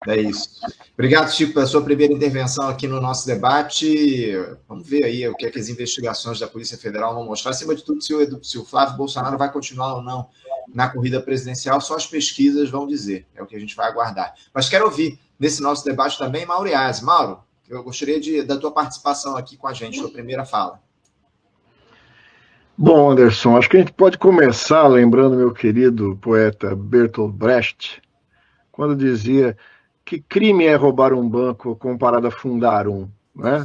É isso. Obrigado, Chico, pela sua primeira intervenção aqui no nosso debate. Vamos ver aí o que é que as investigações da Polícia Federal vão mostrar. Acima de tudo, se o Flávio Bolsonaro vai continuar ou não na corrida presidencial, só as pesquisas vão dizer. É o que a gente vai aguardar. Mas quero ouvir nesse nosso debate também Mauro Iaz. Mauro, eu gostaria da tua participação aqui com a gente, sua primeira fala. Bom, Anderson, acho que a gente pode começar lembrando meu querido poeta Bertolt Brecht, quando dizia que crime é roubar um banco comparado a fundar um, né?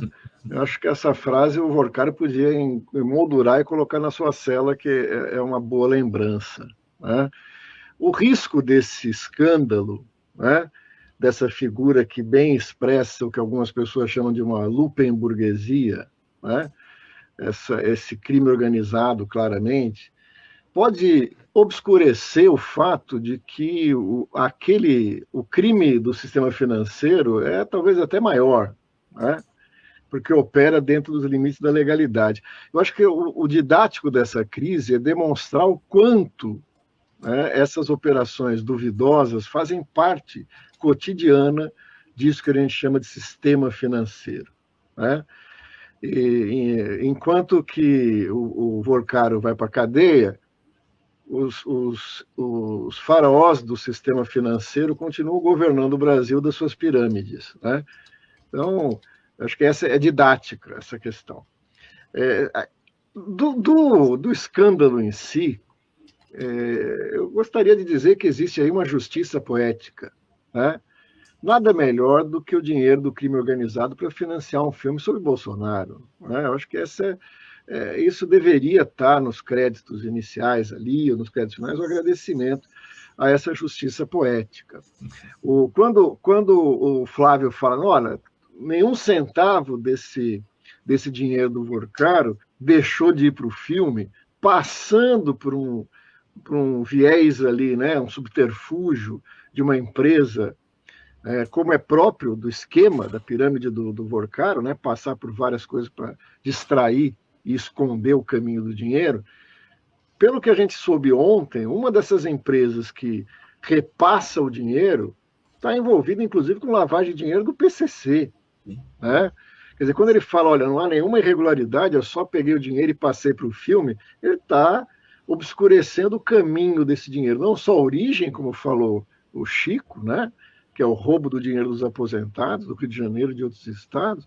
Eu acho que essa frase o Vorkari podia emoldurar e colocar na sua cela, que é uma boa lembrança, né? O risco desse escândalo, né, dessa figura que bem expressa o que algumas pessoas chamam de uma lupenburguesia, né, esse crime organizado, claramente, pode obscurecer o fato de que o crime do sistema financeiro é talvez até maior, né? Porque opera dentro dos limites da legalidade. Eu acho que o didático dessa crise é demonstrar o quanto, né, essas operações duvidosas fazem parte cotidiana disso que a gente chama de sistema financeiro, né? Enquanto que o Vorkari vai para a cadeia, os faraós do sistema financeiro continuam governando o Brasil das suas pirâmides, né? Então, acho que essa é didática, essa questão. Do escândalo em si, eu gostaria de dizer que existe aí uma justiça poética, né? Nada melhor do que o dinheiro do crime organizado para financiar um filme sobre Bolsonaro, né? Eu acho que isso deveria estar nos créditos iniciais ali, ou nos créditos finais, o agradecimento a essa justiça poética. Quando o Flávio fala, olha, nenhum centavo desse dinheiro do Vorkari deixou de ir para o filme, passando por um viés ali, né, um subterfúgio de uma empresa, como é próprio do esquema da pirâmide do Vorkari, né, passar por várias coisas para distrair e esconder o caminho do dinheiro. Pelo que a gente soube ontem, uma dessas empresas que repassa o dinheiro está envolvida, inclusive, com lavagem de dinheiro do PCC, né? Quer dizer, quando ele fala, olha, não há nenhuma irregularidade, eu só peguei o dinheiro e passei para o filme, ele está obscurecendo o caminho desse dinheiro. Não só a origem, como falou o Chico, né, que é o roubo do dinheiro dos aposentados, do Rio de Janeiro e de outros estados,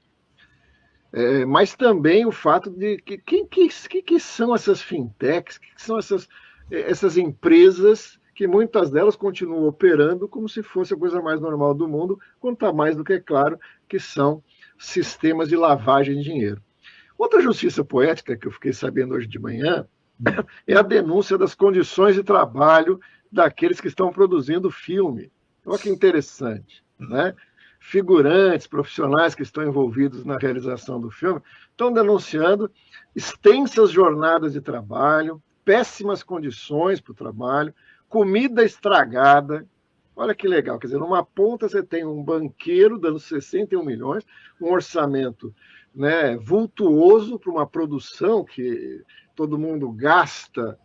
mas também o fato de que são essas fintechs, que são essas empresas que muitas delas continuam operando como se fosse a coisa mais normal do mundo, quando está mais do que claro que são sistemas de lavagem de dinheiro. Outra justiça poética que eu fiquei sabendo hoje de manhã é a denúncia das condições de trabalho daqueles que estão produzindo o filme. Olha que interessante, né? Figurantes, profissionais que estão envolvidos na realização do filme, estão denunciando extensas jornadas de trabalho, péssimas condições para o trabalho, comida estragada. Olha que legal, quer dizer, numa ponta você tem um banqueiro dando 61 milhões, um orçamento, né, vultuoso para uma produção que todo mundo gasta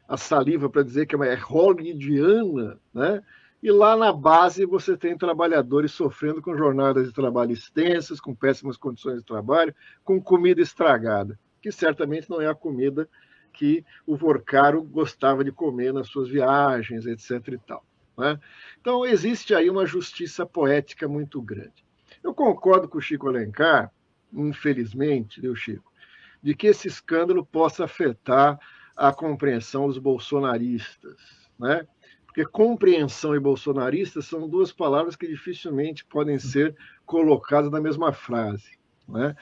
a saliva para dizer que é hollywoodiana, né? E lá na base você tem trabalhadores sofrendo com jornadas de trabalho extensas, com péssimas condições de trabalho, com comida estragada, que certamente não é a comida que o Vorkari gostava de comer nas suas viagens, etc. e tal, né? Então, existe aí uma justiça poética muito grande. Eu concordo com o Chico Alencar, infelizmente, viu, Chico, de que esse escândalo possa afetar a compreensão dos bolsonaristas, né? Porque compreensão e bolsonarista são duas palavras que dificilmente podem ser colocadas na mesma frase, né?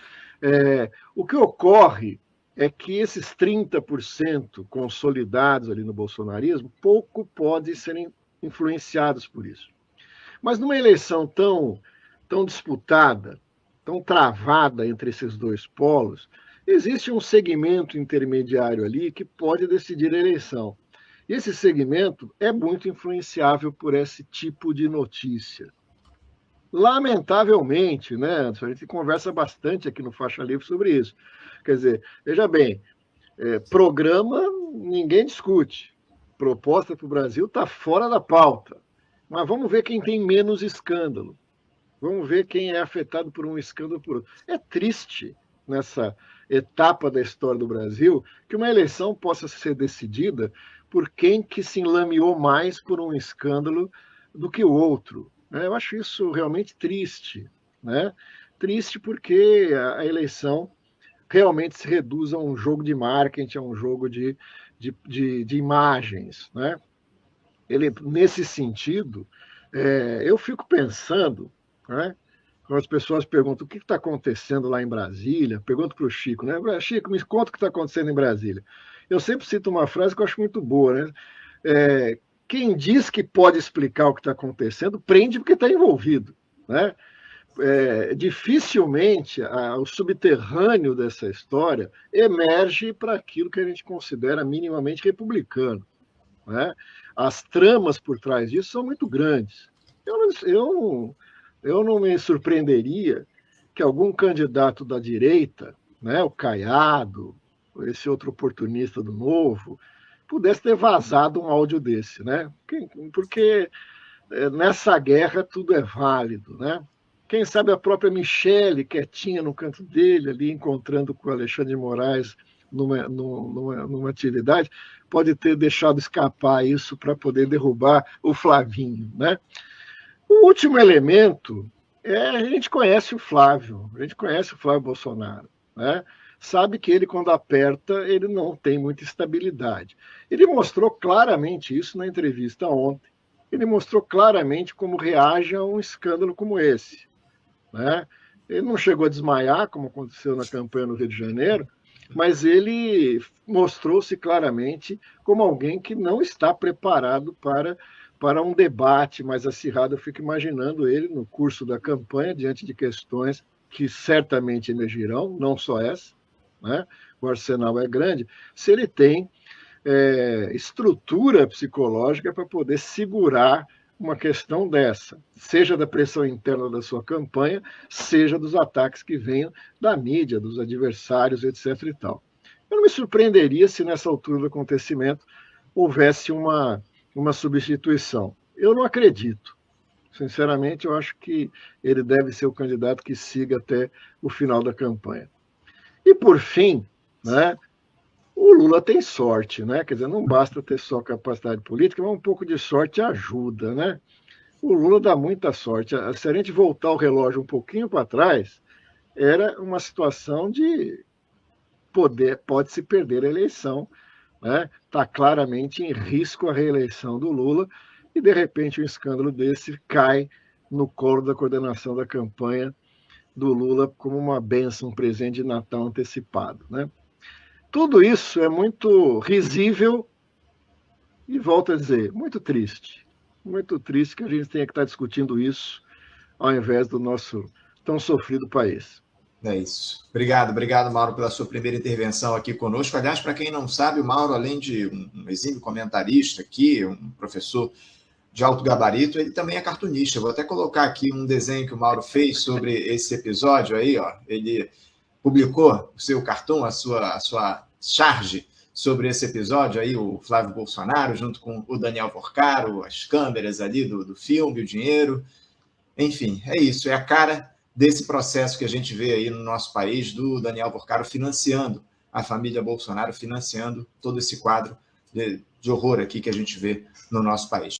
O que ocorre é que esses 30% consolidados ali no bolsonarismo pouco podem serem influenciados por isso. Mas numa eleição tão disputada, tão travada entre esses dois polos, existe um segmento intermediário ali que pode decidir a eleição. E esse segmento é muito influenciável por esse tipo de notícia. Lamentavelmente, né, a gente conversa bastante aqui no Faixa Livre sobre isso. Quer dizer, veja bem, programa ninguém discute. Proposta para o Brasil está fora da pauta. Mas vamos ver quem tem menos escândalo. Vamos ver quem é afetado por um escândalo por outro. É triste, nessa etapa da história do Brasil, que uma eleição possa ser decidida por quem que se enlameou mais por um escândalo do que o outro. Eu acho isso realmente triste, né? Triste porque a eleição realmente se reduz a um jogo de marketing, a um jogo de imagens, né? Ele, nesse sentido, eu fico pensando, né? Quando as pessoas perguntam o que está acontecendo lá em Brasília, pergunto para o Chico, né? Chico, me conta o que está acontecendo em Brasília. Eu sempre cito uma frase que eu acho muito boa, né? Quem diz que pode explicar o que está acontecendo, prende porque está envolvido, né? Dificilmente o subterrâneo dessa história emerge para aquilo que a gente considera minimamente republicano, né? As tramas por trás disso são muito grandes. Eu não me surpreenderia que algum candidato da direita, né, o Caiado, esse outro oportunista do Novo, pudesse ter vazado um áudio desse, né? Porque nessa guerra tudo é válido, né? Quem sabe a própria Michele, quietinha no canto dele, ali encontrando com o Alexandre de Moraes numa atividade, pode ter deixado escapar isso para poder derrubar o Flavinho, né? O último elemento a gente conhece o Flávio, Bolsonaro, né? Sabe que ele, quando aperta, ele não tem muita estabilidade. Ele mostrou claramente isso na entrevista ontem. Ele mostrou claramente como reage a um escândalo como esse, né? Ele não chegou a desmaiar, como aconteceu na campanha no Rio de Janeiro, mas ele mostrou-se claramente como alguém que não está preparado para um debate mais acirrado. Eu fico imaginando ele no curso da campanha, diante de questões que certamente emergirão, não só essa, né? O arsenal é grande, se ele tem estrutura psicológica para poder segurar uma questão dessa, seja da pressão interna da sua campanha, seja dos ataques que venham da mídia, dos adversários, etc. e tal. Eu não me surpreenderia se nessa altura do acontecimento houvesse uma substituição. Eu não acredito. Sinceramente, eu acho que ele deve ser o candidato que siga até o final da campanha. E, por fim, né, o Lula tem sorte, né? Quer dizer, não basta ter só capacidade política, mas um pouco de sorte ajuda, né? O Lula dá muita sorte. Se a gente voltar o relógio um pouquinho para trás, era uma situação de pode-se perder a eleição, né? Está claramente em risco a reeleição do Lula e, de repente, um escândalo desse cai no colo da coordenação da campanha do Lula como uma bênção, um presente de Natal antecipado, né? Tudo isso é muito risível e, volto a dizer, muito triste. Muito triste que a gente tenha que estar discutindo isso ao invés do nosso tão sofrido país. É isso. Obrigado, Mauro, pela sua primeira intervenção aqui conosco. Aliás, para quem não sabe, o Mauro, além de um exímio comentarista aqui, um professor de alto gabarito, ele também é cartunista. Eu vou até colocar aqui um desenho que o Mauro fez sobre esse episódio aí, ó. Ele publicou o seu cartoon, a sua charge sobre esse episódio aí, o Flávio Bolsonaro, junto com o Daniel Porcaro, as câmeras ali do filme, o dinheiro. Enfim, é isso, é a cara desse processo que a gente vê aí no nosso país, do Daniel Porcaro financiando a família Bolsonaro, financiando todo esse quadro de horror aqui que a gente vê no nosso país.